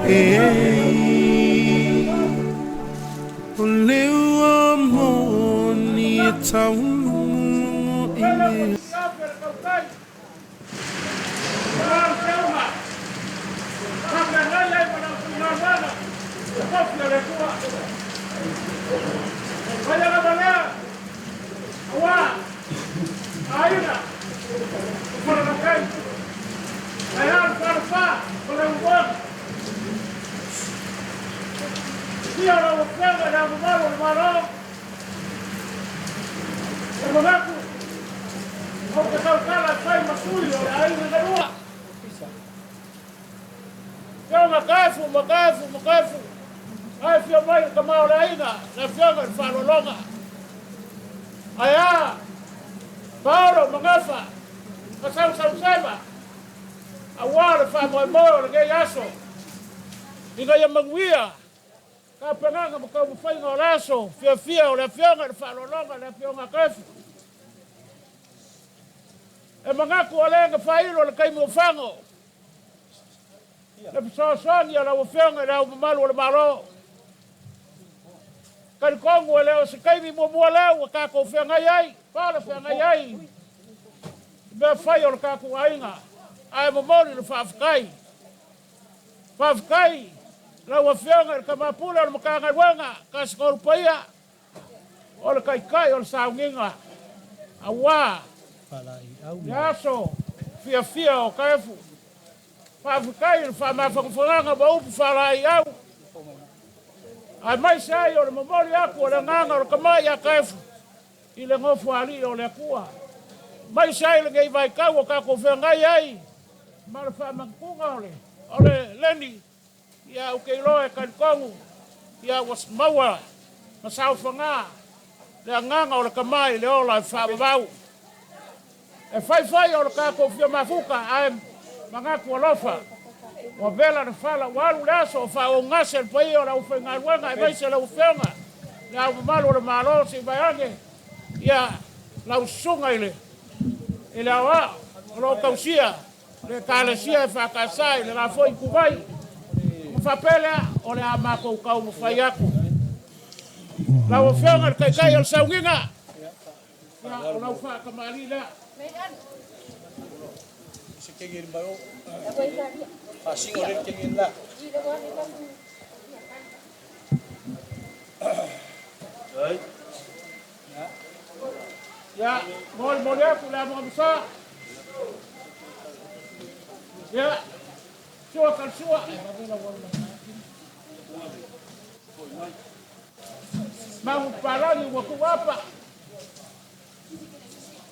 O leo amoni e tau i me. Magafu. Ai fio mai ka mau laina, na fio ka falo longa. Aya. Paulo magafa. Ka sau sema. Awala fa mo mo le yaso. Diga ya magwia. Ka penanga mo ka mo fai ngolaso, fio le fio ka falo longa, le fio magafu. E mangaku ole ka failo le kai mo fango. Le pessoa ia la ofenga la malu le malo. Kan kongo le se kai mi mo le ka ko ofenga ai, pa le ofenga ai. Be fai o ka ko ainga. Ai mo mo le fafkai. Fafkai la ofenga ka mapula le ka ngawanga ka skor paia. O le kai o saunginga. Awa. Yaso fia o kafu. Fafikai fa mafanganga ba upu farai au. Ai mai sai o le momoli aku o le nganga o le kamai a kafu. I le ngofu ali o le kua. Mai sai le ngai vai kau o ka ko whengai ai. Ma le wha mangkunga o le. O le leni. Ia u keilo e kankongu. Ia was maua. Ma sau whanga. Le nganga o le kamai le ola e wha mabau. E fai o le ka ko whia mafuka ai. Mangaku alofa. Wa vela na fala walu laso fa o ngase pai o la ufenga wanga e vai se la ufenga. La malu le malo si bayange. Ya la usunga ile. Ile wa lo kausia. Le kalesia fa kasai le la foi kubai. Fa pele o le amako kau mo faiaku. La ufenga kai o saunginga. Ya o la ufa kamali la. Kengin baru, asing orang kengin lah. Ya, mol ya, pula mau besar. Ya, suakan. Mau parang waktu apa?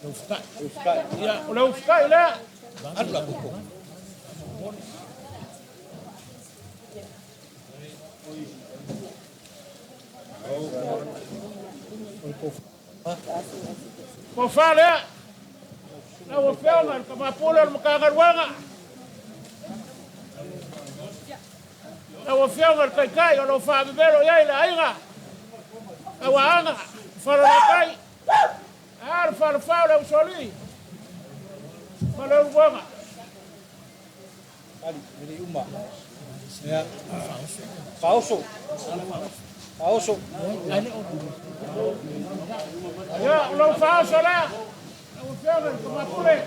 Ufka. Ya, udah ufka lah. Ano lang ko? Ko fale. Na wo felga ka mapula mo kagarwanga. Na wo felga kai o lo fa bebelo ya ila ainga. Kawaanga fala kai. Ar fala usoli. Malu wanga. Ali, beri umma. Ya. Pauso. Ya, lo pauso la. Lo feo como apure.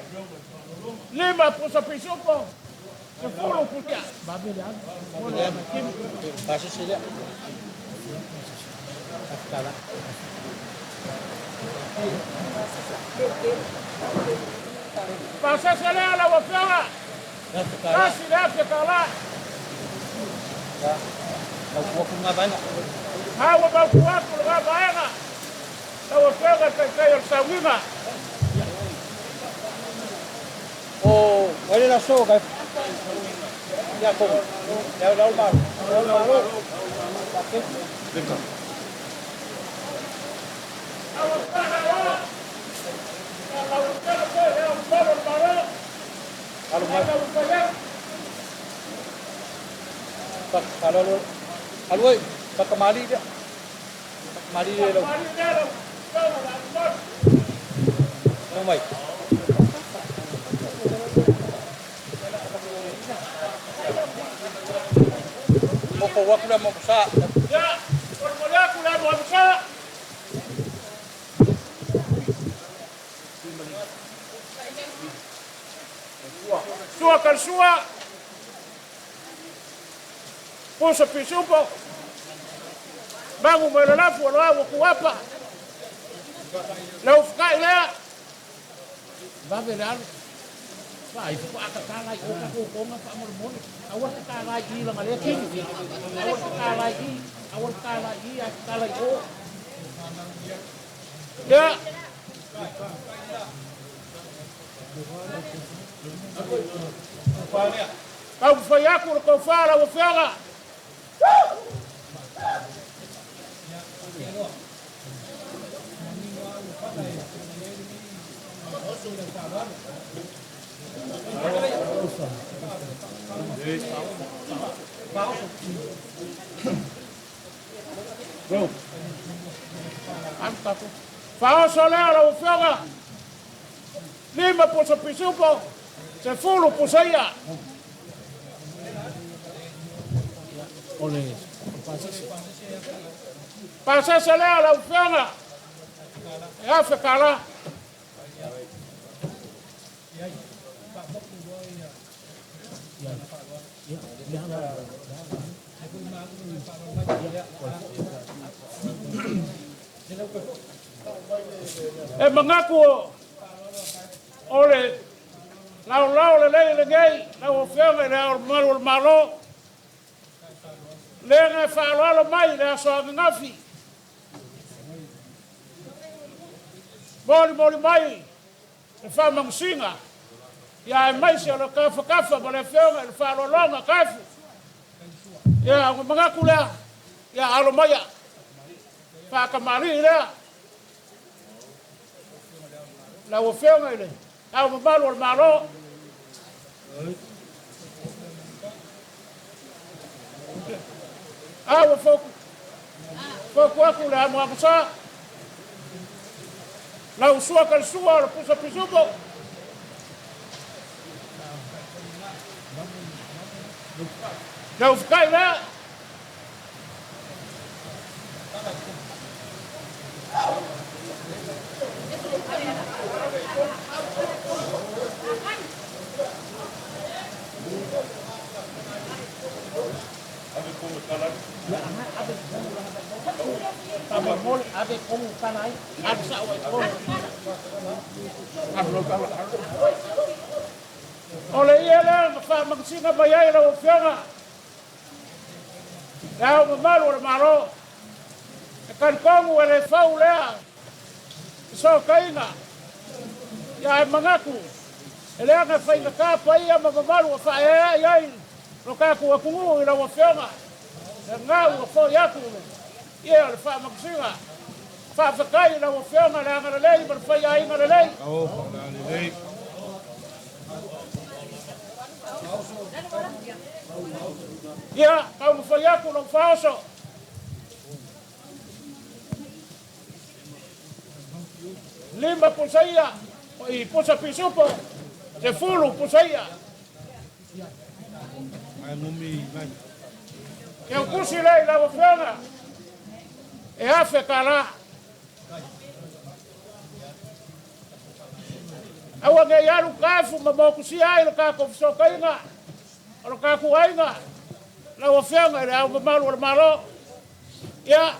Lima puso pisupo. Se fulo putia. Babelan. Pasa sila. Afkala. Pasa sila la wafela. Kasi la fekala. Ya. Mau nga ba na? Hawa ba kuwa ko ga baena. La wafela kay sa wima. Oh, wala na so kay. Ya ko. Ya daw mal. Bakit? Dito. Kalau pak kemari dia, kemari dia lo. Nomai. Moko wakula mo sa. Ya, wala kula mo sa. Sua kan sua. Pusa pisupo. Bangu melalafu wala kuwapa. Lau fkai la. Babe lan. Vai fu akakala ko ko pa mo mo. Awan akala i lang aleki. Awan akala i akala ko. Ya. Kau foi aku ko fala o fela. Bro. Antaku. Fao solera o fela. Lima por sa pisupo. Se fulu por saia. Oleh. Pasa solera o fela. Ya fe kala. Mengaku oleh lau le gay lau fianga le malo le nga fa mai le so ngafi boli mai le fa mangsinga ya mai se lo kafa ba le fianga le fa longa kafu ya mengaku la ya alo maya fa kamari la la o fianga le au malo malo au foco aku la mo sa la usua kal sua pusa pisupo la ufkai la Abe como kanai, abe sa o ko. Ole yela fa magsinga bayay la ofianga. Ya o malo malo. Kan kongu ele faulea. So kaina. Ya mangaku. Ele nga fa inga ka pa ia mamalo fa ai. No ka ku kungu ila ofianga. Ngau fo yaku. Ia le fa magsinga. Fa kai la ofianga la ngara lei per fa ai ngara lei. Oh, ngara lei. Ia, kau fa yaku no faso. Lima pusaia. I pusa pisupo. Se fulu pusaia. Ai mumi, vai. Eu pusi lei la ofianga. E afe kala. Awa nge yaru kafu mamoku si ai lo ka ko so kainga. Lo ka ku ainga. La ofianga le au malo. Ya.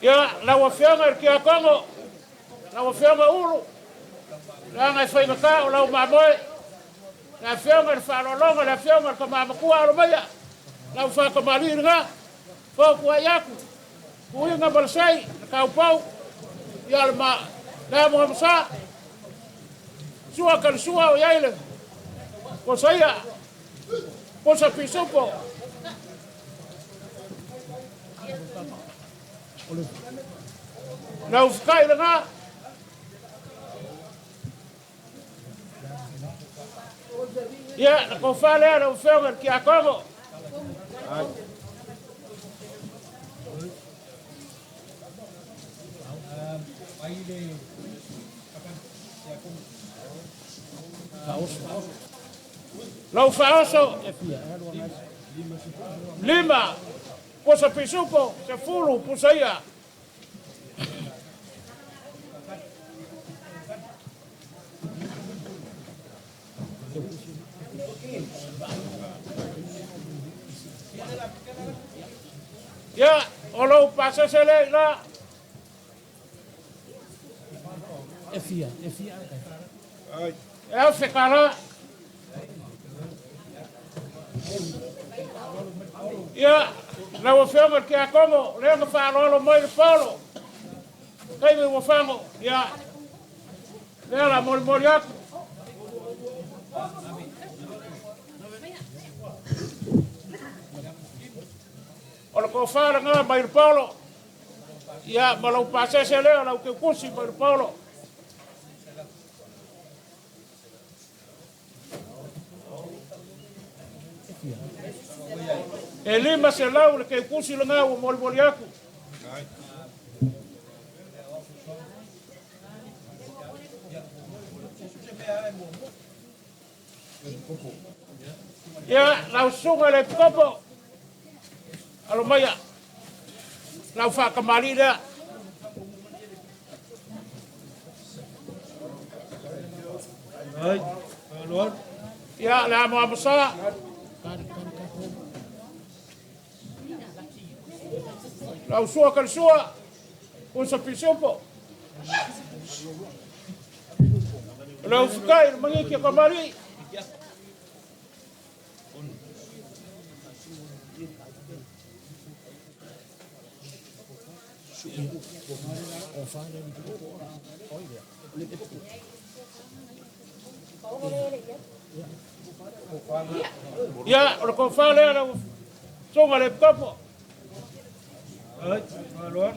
Ya, la ofianga ki akongo. La ofianga ulu. La nga fai maka o la mamoe. La fianga fa longa la fianga ka mamaku alo maya. La fa ka mali nga. Fo ku ayaku. Ku nga balsai ka upau. Ya ma la mo msa. Sua kan sua o yaile. Ko saya. Ko sa pisupo. La ufkai nga. Ya, ko fale ala ufenga ki akongo. Lau faaso lima pusa pisupo se fulu pusaya ya olo pasa sele la Efia. ya fekara ya la wafanga ke akomo le nga fa lo mo il polo kai me wafango ya le la mo ya olo ko fa nga ma il polo ya ma lo pasa se le la ke kusi ma il polo e lima se lau le ke kusi le ngau mo mo yaku ya lau sunga le kopo alo maya lau fa kamali da Ai, luar. ya la mo amsa lau sua kal sua usa pisopo lau fukai mangi ke kamali ya ora ko fa le lau songa le kapo Ai, luar.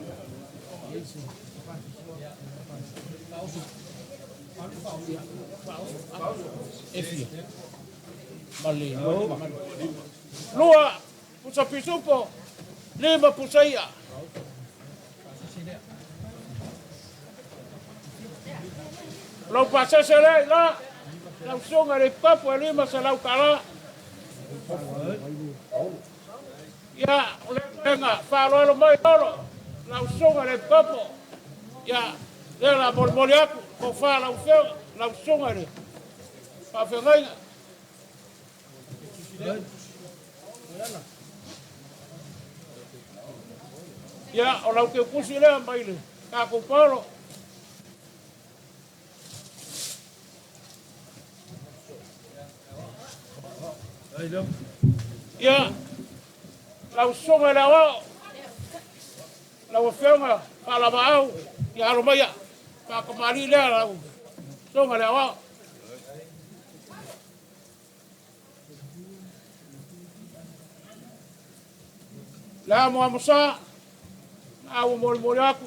Efia. Mali. lua pusa pisupo lima pusaya lau pasa sele la lau songa le kapo lima sa lau kala ya lenga fa lo mai lo lau songa le kapo ya le la molmoliaku ko fa lau fe lau songa le pa fe ngai ya o lau ke kusi le mai le ka ko polo Ai, lam. ya lau songa le wa lau fenga pa la mau ya lo mai pa ko mari le lau songa le wa la mo amsa au mo yaku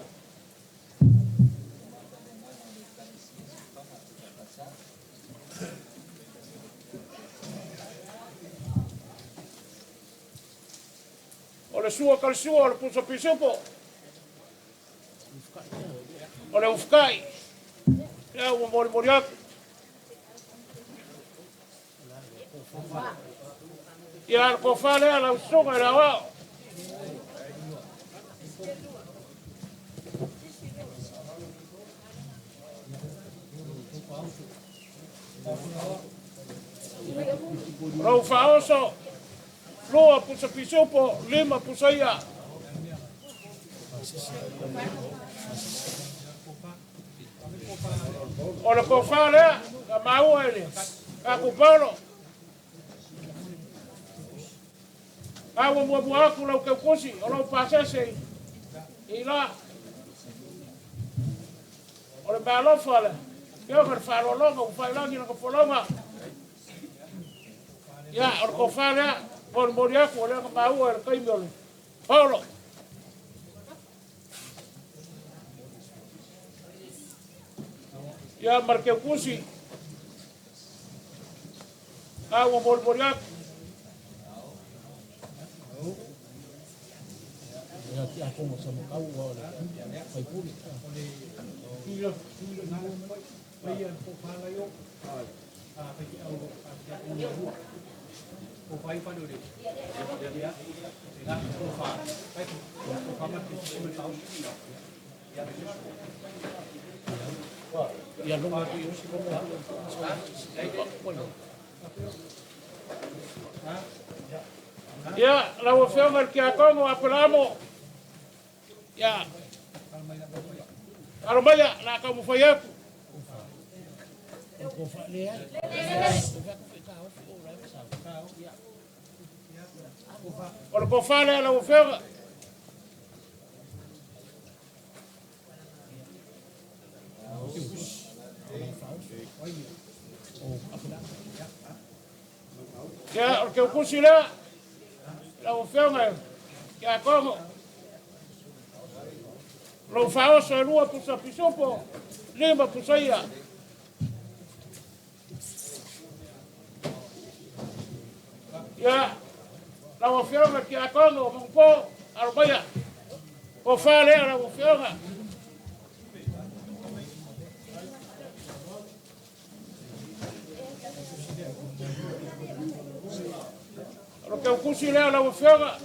o le sua kal sua le puso pisopo o le ufkai ya o mo yaku ya ko fale ala songa la wa Rau faoso, loa pusa pisopo, lima pusaya. O le kofale, ka maua ele, ka kupalo. Ka mua aku lau ke kusi, o lau pasese, ila. O le balofa le, keo ka whalolonga, uwhailangi na ka whalonga. Ya, or ko fala, por moria ko le ka mau er kai mole. Paulo. Ya marque kusi. Awo moria. ya como se mo kau wa le fai puli bây giờ cô pha lấy ốc phải chịu cô phải pha đồ đi để cô pha cái cô pha mình tao ya lo ma Ya, la wafenga kia kongo apelamo. Ya. Aromaya na kamufayaku. ko fa le ai Ora ko fale la wafenga. Ya, ora ke kusila. La wafenga kia kongo. Lo fao sa lua pusa pisopo. Lima pusaya. Ya, la wafenga kia kongo mongpo aromaya. Ko fale la wafenga. Ora ke kusila la wafenga.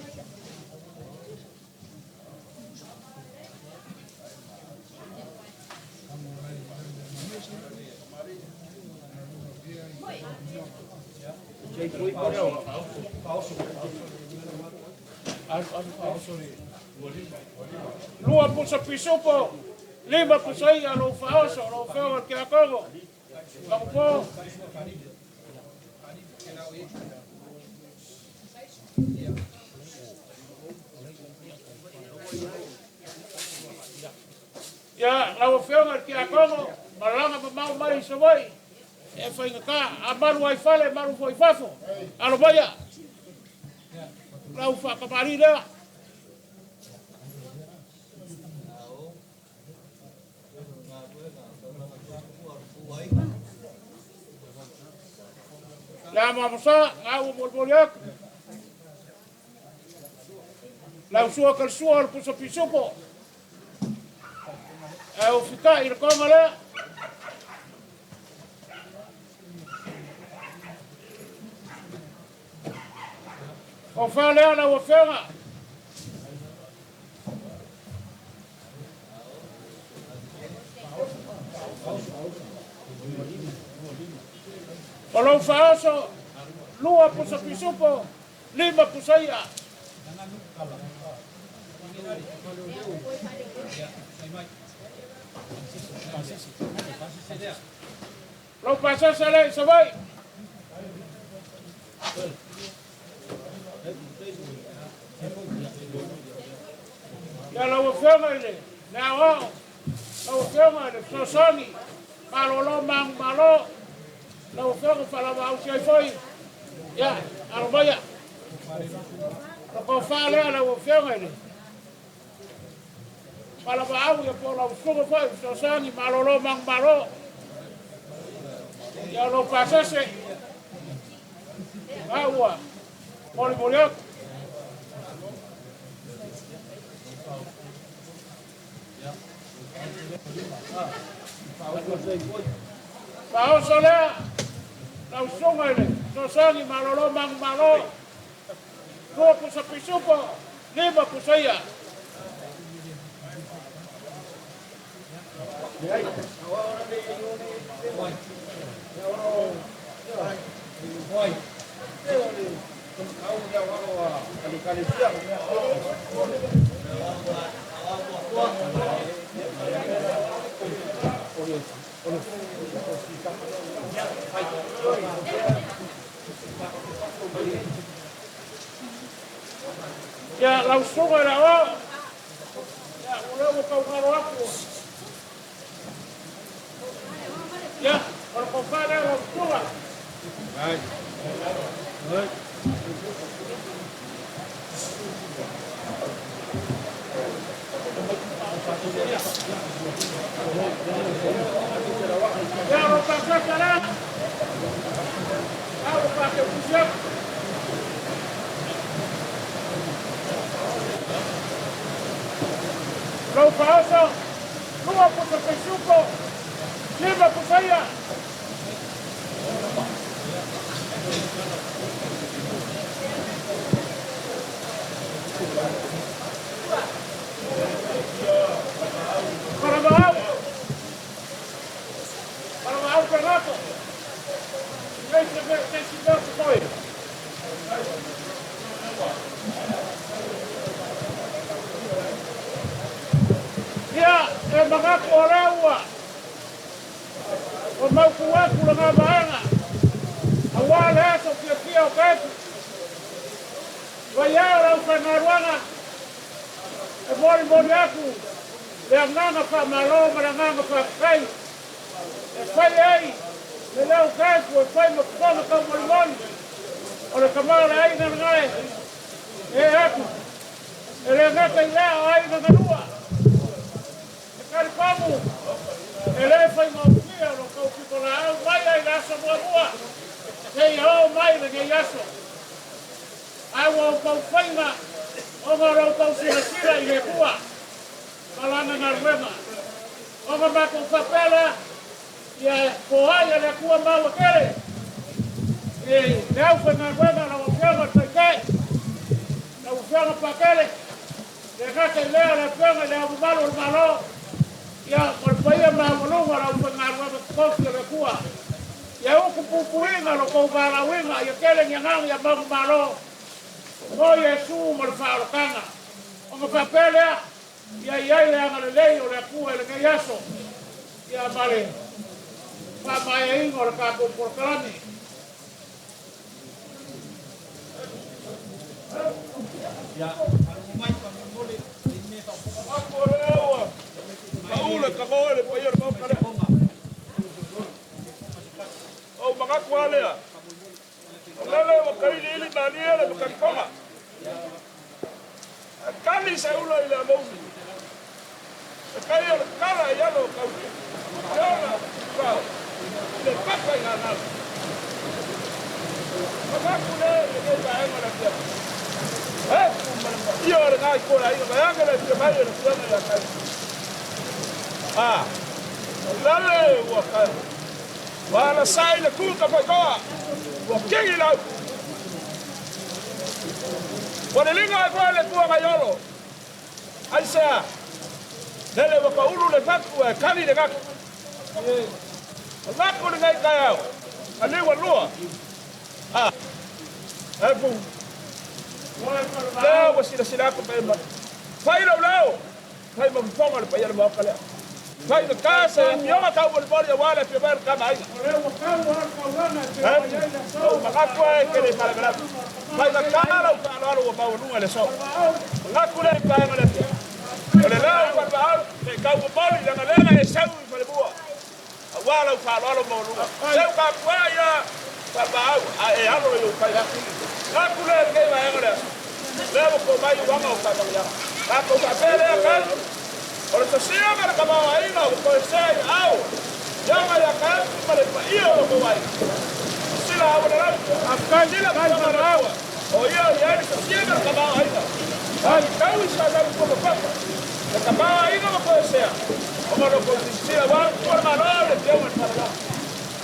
Lua pusa pisopo, lima pusai alo faoso, alo feo ke akongo. Kampo. Ya, alo feo ke akongo, malanga pa mau mai sawai. E fai ngaka, amaru ai fale, maru foi fafo. Alo baya. Lau fa kapari dah. La mamsa ngau bolbolak. Lau sua kal sua puso pisopo. Au fika ir komala. O fale ala o fenga. Kalau faoso lua pusa pisupo lima pusaya. Lo pasa sale sabai. Ya la wafenga ile. Na wao. La wafenga ile sosoni. Malo mang malo. La wafenga fala ba au sei foi. Ya, arobaya. Ko fala la wafenga ile. Fala ba au ya por la wafenga foi sosoni malo mang malo. Ya lo pasase. Agua. Moriak. Pao sola, lau sunga ile, sosangi malolo mang malo, dua pusa pisupo, lima pusaya. Ya langsung ada ya udah buka ngaruh aku ya kalau kau ada langsung lah baik baik ya lupa sekarang lupa siap. Lau Paoso, Lua Puta Pesuco, Lima Pusaya. Para Mahau Pernato. Ia e magaku o reua o maukuaku la ngā maanga a wale aso kia o ketu vai ao rau whangaruanga e mori aku le nganga wha malo mara nganga wha kai e whai ei le leo ketu e whai makukonga kau mori o le kamau le aina ngai e aku e le ngaka i lea o aina nganua Kari pamu, ele fai maukia no kau kiko la au mai ai laso mua. Hei au mai le ngei aso. Ai wau kau whainga, o ngā rau kau sira i he kua. Kalanga ngā ruenga. O ngā mako whapela, ia kohai a le kua maua kere. E le au whai ngā ruenga na wafianga tai kai. Na wafianga pakere. Le kaka i lea le whianga le au malo o malo. Ia kolpaia maamulunga la upangarua kofi le kua. Ia uku pupuinga lo kou balawinga ia kele nyangang ia mamu malo. Mo Yesu mo le whaarokanga. O ngā whapelea ia iai le anga le lei o le kua le ngai aso. Ia male whamaya ingo le kako porkalani. Ia mai pamimole ni to. Ako lewa. Kaula kamole pa yor mo kare. O mga kwale ya. Lele wa kai lili na ni ele ka koma. Kali sa ulo ile mo. Kai yor kala ya lo ka. Yola ka. Le papa ya na. Mga kule le ba ai ma la pia. Io ora ngai ko la io ba ya le pia ba yo le pia ya kai. Lale waka. Wala sai le kuka pa koa. Wa kingi lau. Wale linga ko le tua ngayolo. Ai sea. Lele waka ulu le faku e kali le ngak. Ngako le ngai kaya. Ali wa lua. Efu. Leo wasila ko pa ma. Fai lau. Fai ma fonga le pa ya ma kale. Fai de casa, mioma kau bol bol ya wala pe bar kama ai. O magaku e ke le para gra. Fai de cara o para lo ba nu le so. Magaku le pa ngale. Le la o ba au, le kau bol ya ngale e sau i pa le bua. Wala o para lo mo nu. Sau ka kwa ya pa ba au, e alo yo pa ya. Magaku le ke ba ngale. Le ko mai wa ma o pa ya. Ka ko pa pele ka. Ora se sia mara ka ba ai na ko se au. Ya ma ya ka mara pa io ko vai. Sila au na afkan dila ka mara au. O ia ya se sia mara ka ba ai na. Ai ka u sa da ko pa. Ka ba ai na ko se. O ma no ko sila wa por ma no le te ma para.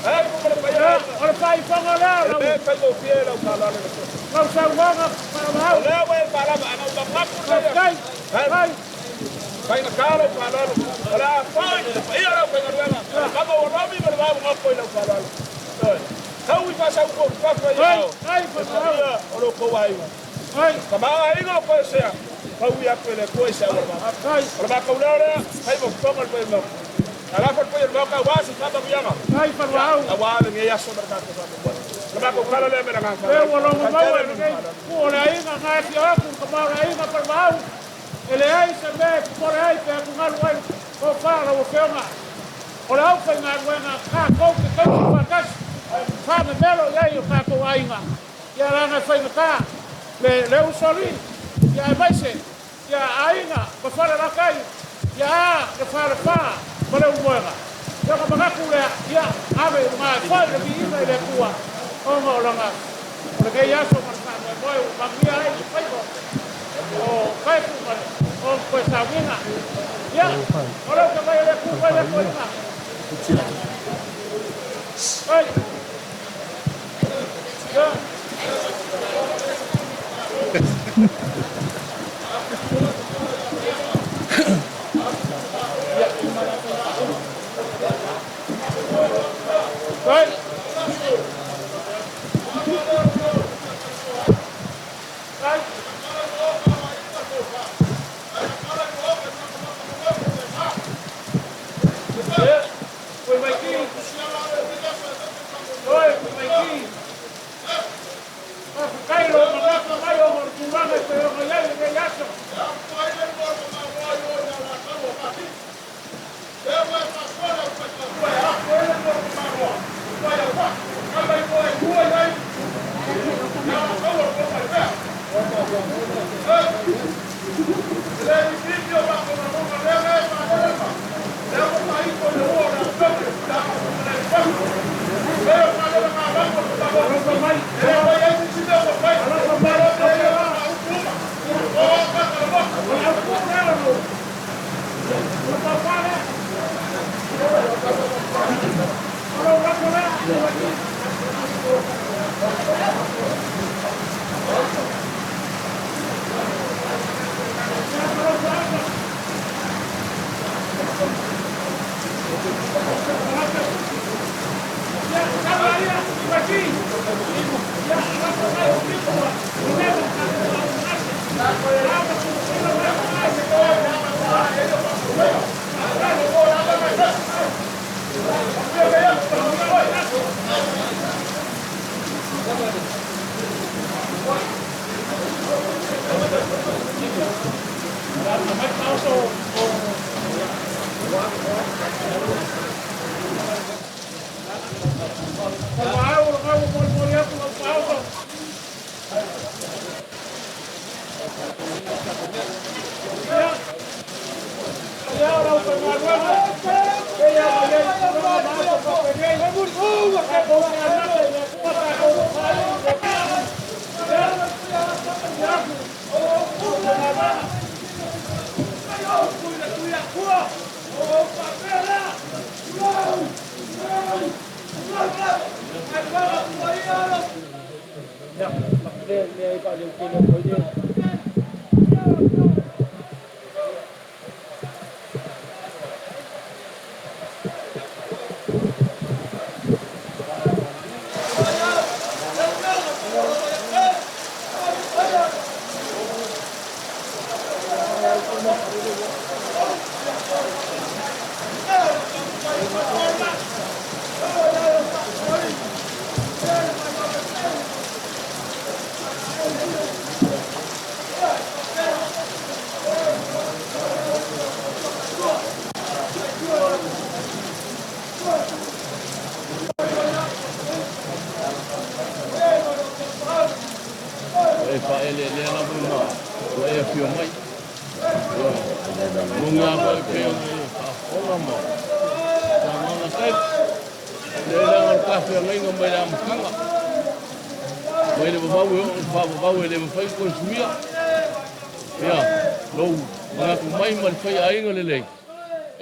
Ai ko mara pa ya. Ora pa i fonga la. Le pa ko fiel au ka la le. Não sa wa para ma. Le wa para ma na ba ma ko ai. Ai. Vai na cara o falando, olha, vai, ia lá para Noruega, acaba o nome mas vai uma coisa falando. Então e passa o pouco para aí. Ai, olha o que vai. Ai, acaba aí não pode ser. Vai ia pela coisa agora. Ai, olha para o olha, vai vou tomar para ele. Agora por ir logo a wasi para o yama. Ai, para o a wala nem ia sobre a casa. Olha para o cara lembra na casa. Eu vou logo vai, olha aí na casa, como aí na para o ele ai se me por ai pe kunga luai ko fala o feonga o la fa nga luenga ka ko ke ko fa kas fa me melo ya yo ka ko ainga ya la nga fa nga le usoli ya vai se ya ainga ko fa la kai ya ke fa la fa ko le luenga ya ka ba ku le ya ave ma fa le bi le kuwa o ngo la nga o ke ya so ma sa mo ba mi ai fa o kai ku o pues a winga Ya, kalau kembali le kupa le kupa. Hai. Ya. Hai. Hai. Ya, foi mais aqui. Oi, foi mais aqui. Cairo, cairo, curanga, pero ya de yaso.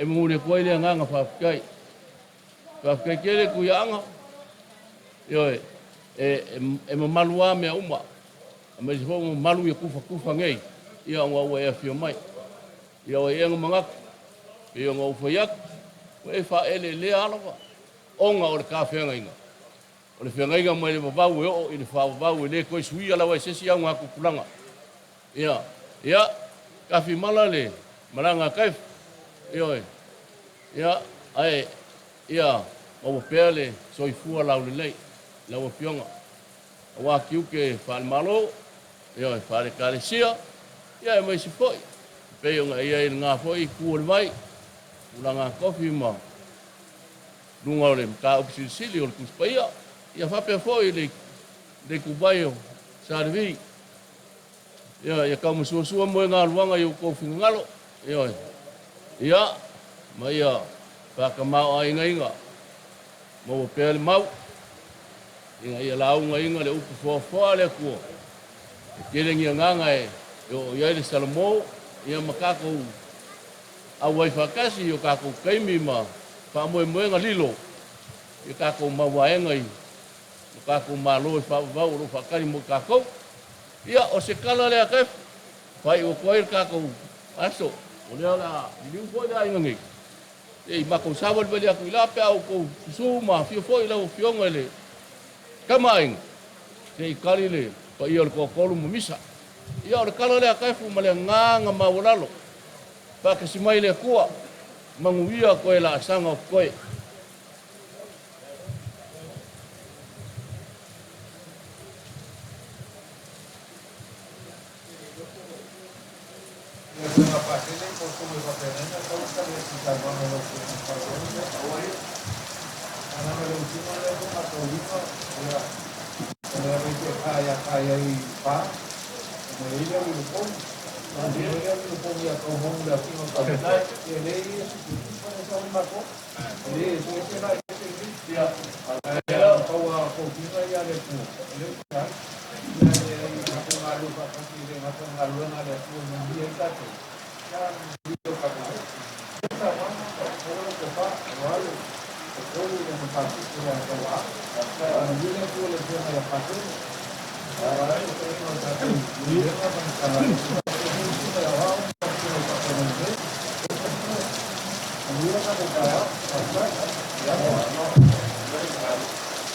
E mure koe le nganga whawhikai. Whawhikai kere kuianga. Ioi, e mamalua mea uma. A me se hongo malu ia kufa ngei. Ia ngā ua ea whio mai. Ia o enga mangaku. Ia ngā uwhaiaku. E wha ele lea alawa. Onga o le ka whenga inga. O le whenga inga mai le wawau e o. I le whawau e le koe sui alawa e sesi au ngā kukulanga. Ia, ka whi mala le. Maranga kaif. Ioi, ia, ai, ia, mawa pēr le soifua lau le lei, lau a pionga. A wā kiuke whāle malo, ioi, whāle kālesia, ia e mai si foi. Pēionga ia e ngā foi kua le mai, ula ngā kofi ma. Lunga o le mka upisilisili o le kuspaia, ia whapea foi le kubaio sa le vi. Ia kaumasua moe ngā luanga i o kofi ngalo, ioi. Ia, mai ia, whakamau a inga. Maua pēle mau. Inga ia launga inga le upu whoa le kua. E kerengi a nganga e, o iai le Salamo, ia makako au ai whakasi o kako kaimi ma whamoemoenga lilo i kako mawaenga i o kako malo i whawau o whakari mo kako ia o se kala lea kef whai o koe kako aso o lea la liu koe lea ingangi e mako sawa le aku i lape au ko su ma fio foi la fionga le kamaing te i kari le pa ia le kokolu mo misa ia o le kala lea kef ma le nganga mawalalo pa ke simai le kua manguia koe la sanga koe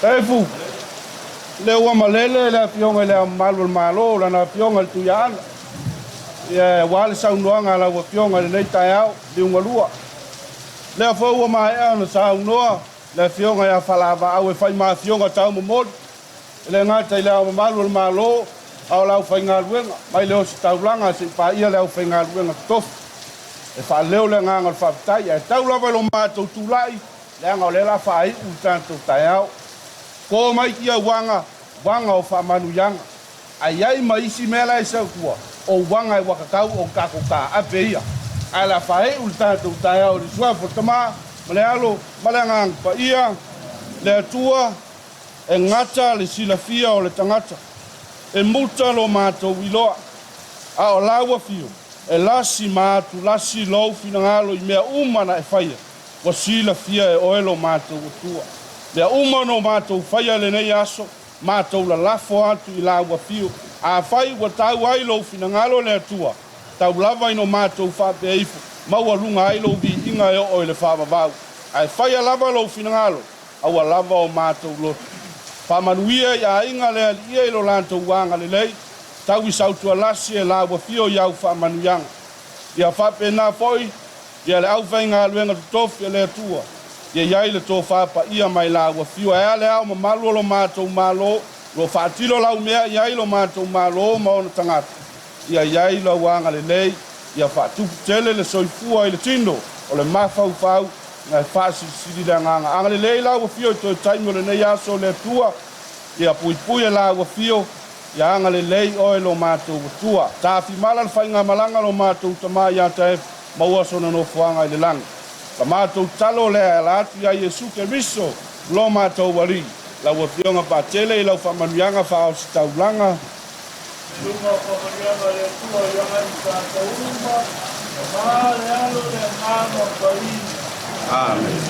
Taifu, leo malele le pionga le malo la na pionga tu ya ya wale saunoanga la pionga le nei taiao di ungalua le fo wa mai ana saunoa le pionga ya falava au fai ma pionga tau mo le ngata le malo au la fai ngaluenga mai le tau langa se pa ia le fai ngaluenga tof e fa leo le nganga fa tai e tau la lo ma tu lai le nga le la fai u tanto taiao ko mai kia wanga o whamanuyanga. Ai ai maisi mela e sau kua. O wanga e wakakau o kakoka a peia. Ai la whae ultata utai au le suafo tama. Male alo, male ngang pa ia. Le atua e ngata le silafia o le tangata. E muta lo mātou iloa. A o laua fio. E lasi mātu, lasi lau finangalo i mea umana e whaia. Wa silafia e oelo mātou utua. Lea umano mātou whaia le nei aso, mātou la lafo atu i la ua fio, a whai wa tau ailo finangalo le atua, tau lava ino mātou whape eifu, maua lunga ailo vi inga e o le whawawau. A whaia lava lo finangalo, aua lava o mātou lotu. Whamanuia i a inga lea li ia ilo lantou wanga le lei, tau i sautua lasi e la ua fio i au whamanuyanga. Ia whape nā foi, ia le au whainga aluenga tutofi e le atua. Ia iai le tō whapa ia mai la ua fiua ea le au ma malu lo mātou malo, lo whaatilo lau mea iai lo mātou malo ma ona tangata. Ia iai la wanga le lei, ia whaatupu tele le soifua i le tino, o le mawhau whau, ngai whaasi siri le nganga. Anga le lei la ua fio i tō taingo le nei aso le tua, ia pui la ua fio, ia anga le lei oe lo mātou tua. Tāwhi mala le whainga malanga lo mātou tamā ia tae, maua sona no fuanga i le langa. La mātou talo lea la atu ia Iesu Keriso, lo mātou wari. La ua fionga pa tele i lau whamanuianga whao si taulanga. Lunga whamanuianga le tua ianga i tātou uma, maa le alo le māma whai. Amen.